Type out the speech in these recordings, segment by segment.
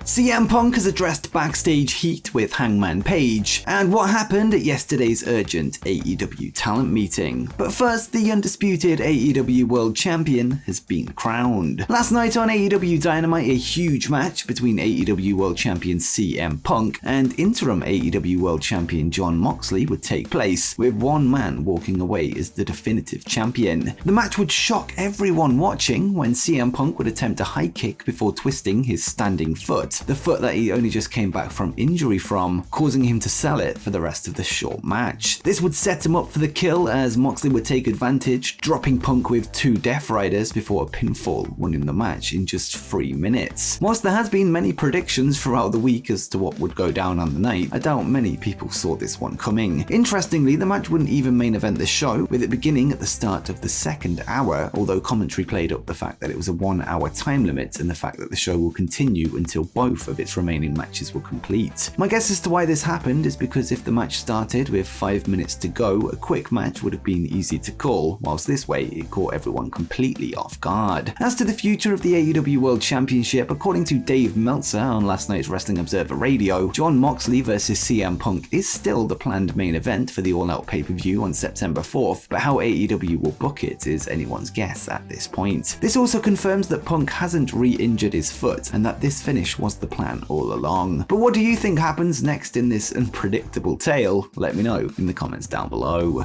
CM Punk has addressed backstage heat with Hangman Page, and what happened at yesterday's urgent AEW talent meeting. But first, the undisputed AEW World Champion has been crowned. Last night on AEW Dynamite, a huge match between AEW World Champion CM Punk and interim AEW World Champion Jon Moxley would take place, with one man walking away as the definitive champion. The match would shock everyone watching when CM Punk would attempt a high kick before twisting his standing foot, the foot that he only just came back from injury from, causing him to sell it for the rest of the short match. This would set him up for the kill as Moxley would take advantage, dropping Punk with 2 Death Riders before a pinfall, winning the match in just 3 minutes. Whilst there has been many predictions throughout the week as to what would go down on the night, I doubt many people saw this one coming. Interestingly, the match wouldn't even main event the show, with it beginning at the start of the second hour, although commentary played up the fact that it was a 1-hour time limit and the fact that the show will continue until both of its remaining matches were complete. My guess as to why this happened is because if the match started with 5 minutes to go, a quick match would have been easy to call, whilst this way it caught everyone completely off guard. As to the future of the AEW World Championship, according to Dave Meltzer on last night's Wrestling Observer Radio, Jon Moxley vs CM Punk is still the planned main event for the All Out pay-per-view on September 4th, but how AEW will book it is anyone's guess at this point. This also confirms that Punk hasn't re-injured his foot and that this finish was the plan all along. But what do you think happens next in this unpredictable tale? Let me know in the comments down below.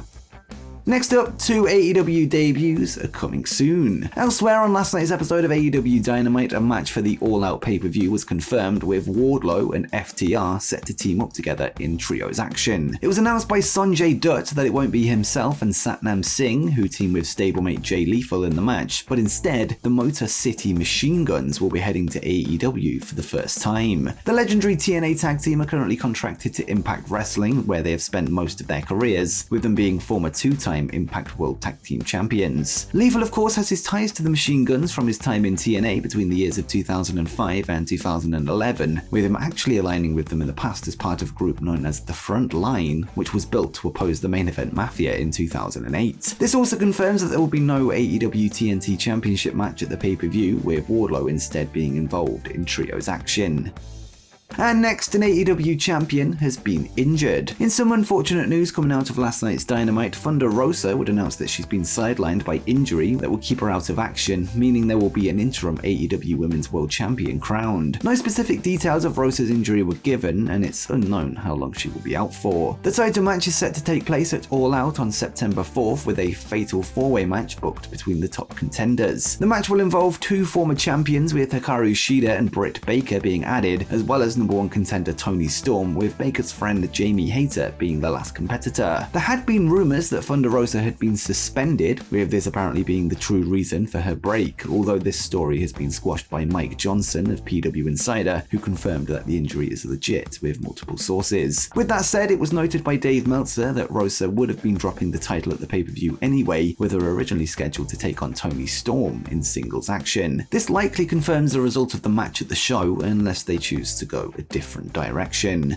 Next up, 2 AEW debuts are coming soon. Elsewhere on last night's episode of AEW Dynamite, a match for the All Out pay-per-view was confirmed with Wardlow and FTR set to team up together in trios action. It was announced by Sanjay Dutt that it won't be himself and Satnam Singh who team with stablemate Jay Lethal in the match, but instead, the Motor City Machine Guns will be heading to AEW for the first time. The legendary TNA tag team are currently contracted to Impact Wrestling, where they have spent most of their careers, with them being former 2-time Impact World Tag Team Champions. Lethal, of course, has his ties to the Machine Guns from his time in TNA between the years of 2005 and 2011, with him actually aligning with them in the past as part of a group known as The Front Line, which was built to oppose the Main Event Mafia in 2008. This also confirms that there will be no AEW TNT Championship match at the pay-per-view, with Wardlow instead being involved in trios action. And next, an AEW champion has been injured. In some unfortunate news coming out of last night's Dynamite, Thunder Rosa would announce that she's been sidelined by injury that will keep her out of action, meaning there will be an interim AEW Women's World Champion crowned. No specific details of Rosa's injury were given, and it's unknown how long she will be out for. The title match is set to take place at All Out on September 4th, with a fatal 4-way match booked between the top contenders. The match will involve 2 former champions, with Hikaru Shida and Britt Baker being added, as well as number 1 contender Toni Storm, with Baker's friend Jamie Hayter being the last competitor. There had been rumours that Thunder Rosa had been suspended, with this apparently being the true reason for her break, although this story has been squashed by Mike Johnson of PW Insider, who confirmed that the injury is legit with multiple sources. With that said, it was noted by Dave Meltzer that Rosa would have been dropping the title at the pay-per-view anyway, with her originally scheduled to take on Toni Storm in singles action. This likely confirms the result of the match at the show, unless they choose to go a different direction.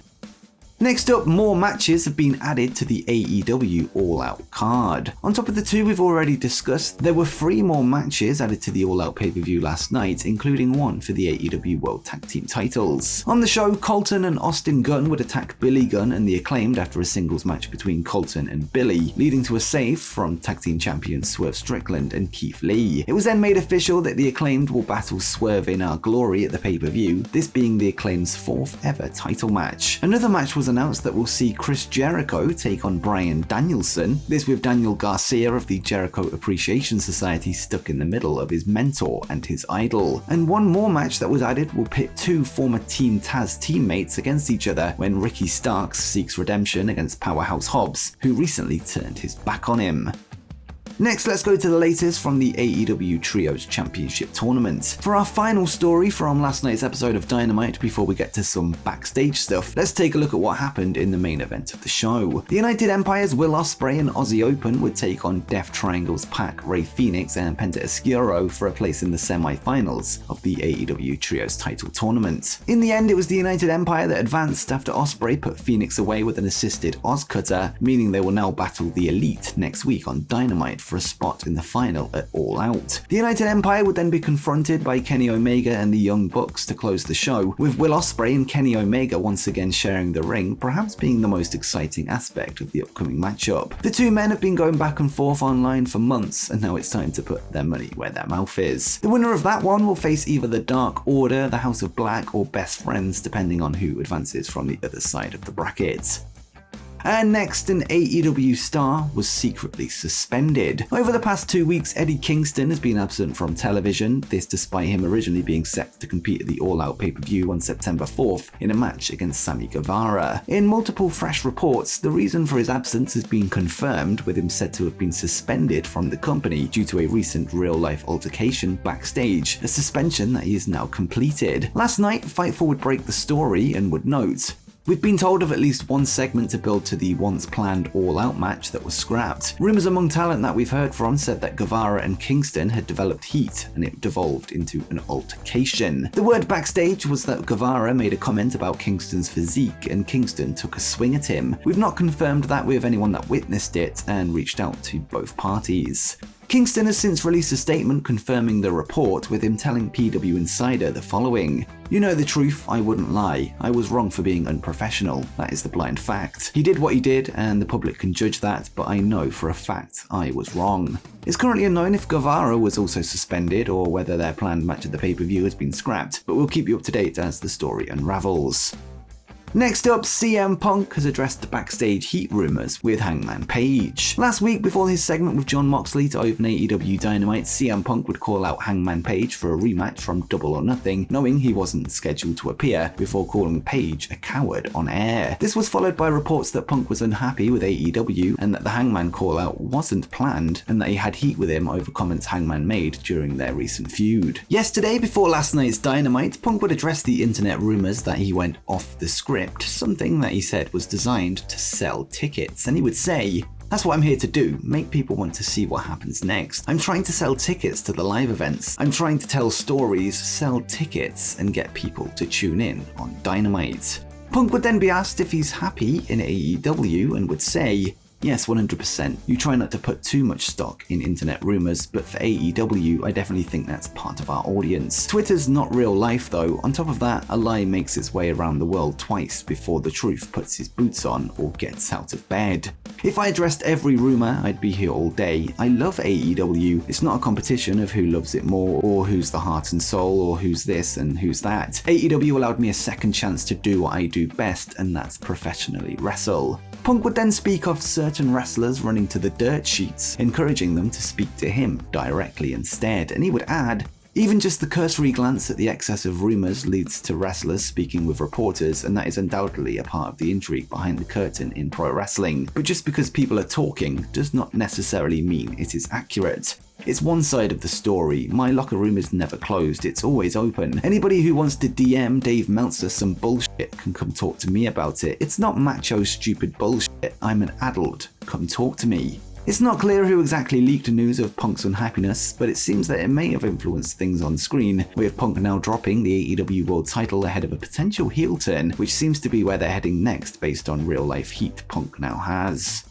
Next up, more matches have been added to the AEW All Out card. On top of the 2 we've already discussed, there were 3 more matches added to the All Out pay-per-view last night, including one for the AEW World Tag Team titles. On the show, Colton and Austin Gunn would attack Billy Gunn and the Acclaimed after a singles match between Colton and Billy, leading to a save from Tag Team Champions Swerve Strickland and Keith Lee. It was then made official that the Acclaimed will battle Swerve in Our Glory at the pay-per-view, this being the Acclaimed's 4th ever title match. Another match was announced that will see Chris Jericho take on Bryan Danielson, this with Daniel Garcia of the Jericho Appreciation Society stuck in the middle of his mentor and his idol. And one more match that was added will pit 2 former Team Taz teammates against each other when Ricky Starks seeks redemption against Powerhouse Hobbs, who recently turned his back on him. Next, let's go to the latest from the AEW Trios Championship Tournament. For our final story from last night's episode of Dynamite, before we get to some backstage stuff, let's take a look at what happened in the main event of the show. The United Empire's Will Ospreay and Aussie Open would take on Death Triangle's Pac, Rey Fenix, and Penta Oscuro for a place in the semi-finals of the AEW Trios title tournament. In the end, it was the United Empire that advanced after Ospreay put Fenix away with an assisted Oz Cutter, meaning they will now battle the Elite next week on Dynamite for a spot in the final at All Out. The United Empire would then be confronted by Kenny Omega and the Young Bucks to close the show, with Will Ospreay and Kenny Omega once again sharing the ring, perhaps being the most exciting aspect of the upcoming matchup. The two men have been going back and forth online for months, and now it's time to put their money where their mouth is. The winner of that one will face either the Dark Order, the House of Black, or Best Friends, depending on who advances from the other side of the bracket. And next, an AEW star was secretly suspended. Over the past 2 weeks, Eddie Kingston has been absent from television, this despite him originally being set to compete at the All Out pay-per-view on September 4th in a match against Sammy Guevara. In multiple fresh reports, the reason for his absence has been confirmed, with him said to have been suspended from the company due to a recent real-life altercation backstage, a suspension that he has now completed. Last night, Fightful would break the story and would note, "We've been told of at least one segment to build to the once-planned all-out match that was scrapped. Rumors among talent that we've heard from said that Guevara and Kingston had developed heat, and it devolved into an altercation. The word backstage was that Guevara made a comment about Kingston's physique, and Kingston took a swing at him. We've not confirmed that with anyone that witnessed it, and reached out to both parties." Kingston has since released a statement confirming the report, with him telling PW Insider the following: "You know the truth, I wouldn't lie. I was wrong for being unprofessional. That is the blind fact. He did what he did, and the public can judge that, but I know for a fact I was wrong." It's currently unknown if Guevara was also suspended or whether their planned match at the pay-per-view has been scrapped, but we'll keep you up to date as the story unravels. Next up, CM Punk has addressed backstage heat rumors with Hangman Page. Last week, before his segment with Jon Moxley to open AEW Dynamite, CM Punk would call out Hangman Page for a rematch from Double or Nothing, knowing he wasn't scheduled to appear, before calling Page a coward on air. This was followed by reports that Punk was unhappy with AEW and that the Hangman call-out wasn't planned, and that he had heat with him over comments Hangman made during their recent feud. Yesterday, before last night's Dynamite, Punk would address the internet rumors that he went off the script, something that he said was designed to sell tickets, and he would say, "That's what I'm here to do, make people want to see what happens next. I'm trying to sell tickets to the live events. I'm trying to tell stories, sell tickets, and get people to tune in on Dynamite." Punk would then be asked if he's happy in AEW and would say, "Yes, 100%. You try not to put too much stock in internet rumors, but for AEW, I definitely think that's part of our audience. Twitter's not real life though. On top of that, a lie makes its way around the world twice before the truth puts his boots on or gets out of bed. If I addressed every rumor, I'd be here all day. I love AEW. It's not a competition of who loves it more, or who's the heart and soul, or who's this and who's that. AEW allowed me a second chance to do what I do best, and that's professionally wrestle." Punk would then speak of certain wrestlers running to the dirt sheets, encouraging them to speak to him directly instead, and he would add, "Even just the cursory glance at the excess of rumors leads to wrestlers speaking with reporters, and that is undoubtedly a part of the intrigue behind the curtain in pro wrestling. But just because people are talking does not necessarily mean it is accurate. It's one side of the story. My locker room is never closed, it's always open. Anybody who wants to DM Dave Meltzer some bullshit can come talk to me about it. It's not macho stupid bullshit. I'm an adult. Come talk to me." It's not clear who exactly leaked news of Punk's unhappiness, but it seems that it may have influenced things on screen, with Punk now dropping the AEW World title ahead of a potential heel turn, which seems to be where they're heading next based on real-life heat Punk now has.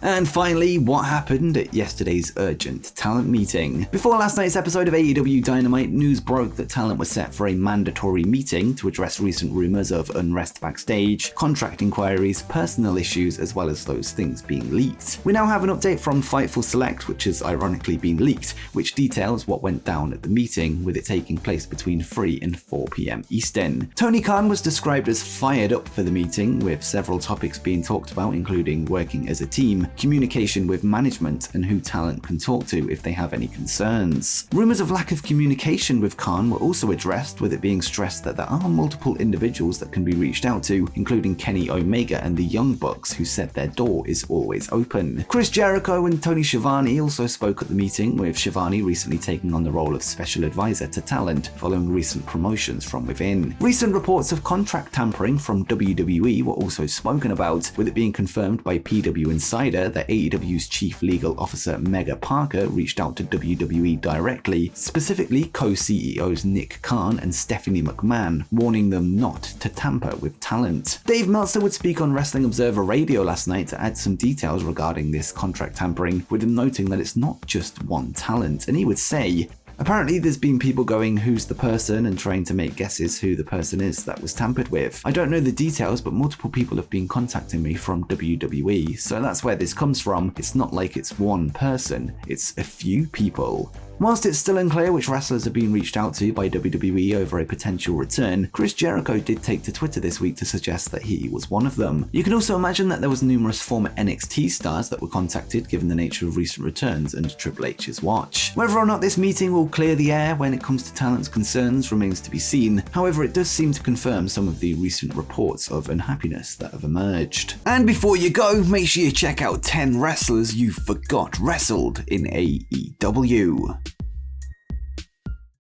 And finally, what happened at yesterday's urgent talent meeting? Before last night's episode of AEW Dynamite, news broke that talent was set for a mandatory meeting to address recent rumors of unrest backstage, contract inquiries, personal issues, as well as those things being leaked. We now have an update from Fightful Select, which has ironically been leaked, which details what went down at the meeting, with it taking place between 3 and 4 p.m. Eastern. Tony Khan was described as fired up for the meeting, with several topics being talked about, including working as a team, communication with management, and who talent can talk to if they have any concerns. Rumors of lack of communication with Khan were also addressed, with it being stressed that there are multiple individuals that can be reached out to, including Kenny Omega and the Young Bucks, who said their door is always open. Chris Jericho and Tony Schiavone also spoke at the meeting, with Schiavone recently taking on the role of special advisor to talent following recent promotions from within. Recent reports of contract tampering from WWE were also spoken about, with it being confirmed by PW Insider insider that AEW's chief legal officer Mega Parker reached out to WWE directly, specifically co-CEOs Nick Khan and Stephanie McMahon, warning them not to tamper with talent. Dave Meltzer would speak on Wrestling Observer Radio last night to add some details regarding this contract tampering, with him noting that it's not just one talent, and he would say, apparently there's been people going, who's the person, and trying to make guesses who the person is that was tampered with. I don't know the details, but multiple people have been contacting me from WWE, so that's where this comes from. It's not like it's one person, it's a few people. Whilst it's still unclear which wrestlers have been reached out to by WWE over a potential return, Chris Jericho did take to Twitter this week to suggest that he was one of them. You can also imagine that there was numerous former NXT stars that were contacted given the nature of recent returns under Triple H's watch. Whether or not this meeting will clear the air when it comes to talent's concerns remains to be seen. However, it does seem to confirm some of the recent reports of unhappiness that have emerged. And before you go, make sure you check out 10 wrestlers you forgot wrestled in AEW.